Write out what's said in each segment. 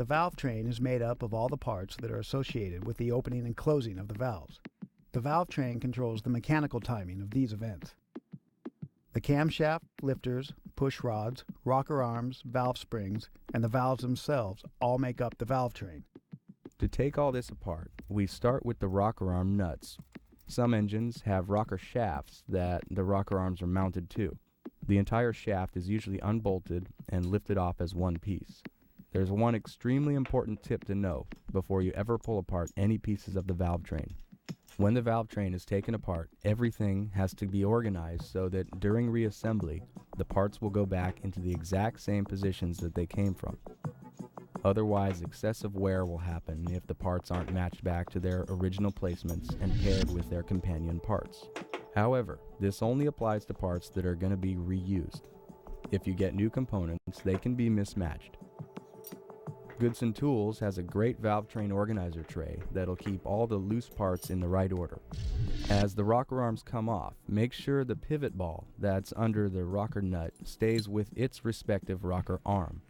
The valve train is made up of all the parts that are associated with the opening and closing of the valves. The valve train controls the mechanical timing of these events. The camshaft, lifters, push rods, rocker arms, valve springs, and the valves themselves all make up the valve train. To take all this apart, we start with the rocker arm nuts. Some engines have rocker shafts that the rocker arms are mounted to. The entire shaft is usually unbolted and lifted off as one piece. There's one extremely important tip to know before you ever pull apart any pieces of the valve train. When the valve train is taken apart, everything has to be organized so that during reassembly, the parts will go back into the exact same positions that they came from. Otherwise, excessive wear will happen if the parts aren't matched back to their original placements and paired with their companion parts. However, this only applies to parts that are going to be reused. If you get new components, they can be mismatched. Goodson Tools has a great valve train organizer tray that'll keep all the loose parts in the right order. As the rocker arms come off, make sure the pivot ball that's under the rocker nut stays with its respective rocker arm.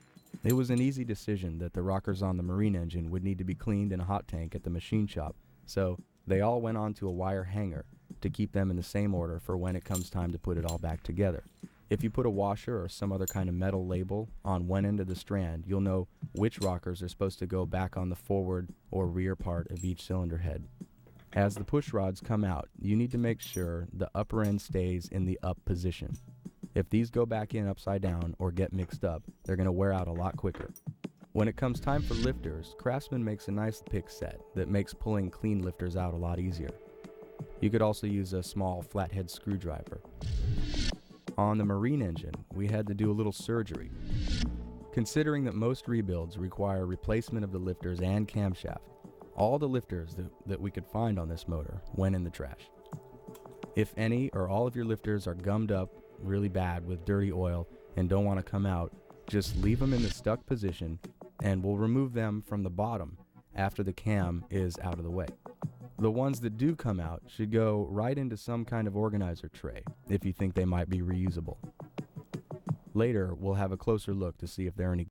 It was an easy decision that the rockers on the marine engine would need to be cleaned in a hot tank at the machine shop, so they all went onto a wire hanger to keep them in the same order for when it comes time to put it all back together. If you put a washer or some other kind of metal label on one end of the strand, you'll know which rockers are supposed to go back on the forward or rear part of each cylinder head. As the push rods come out, you need to make sure the upper end stays in the up position. If these go back in upside down or get mixed up, they're going to wear out a lot quicker. When it comes time for lifters, Craftsman makes a nice pick set that makes pulling clean lifters out a lot easier. You could also use a small flathead screwdriver. On the marine engine, we had to do a little surgery. Considering that most rebuilds require replacement of the lifters and camshaft, all the lifters that we could find on this motor went in the trash. If any or all of your lifters are gummed up really bad with dirty oil and don't want to come out, just leave them in the stuck position and we'll remove them from the bottom after the cam is out of the way. The ones that do come out should go right into some kind of organizer tray if you think they might be reusable. Later, we'll have a closer look to see if there are any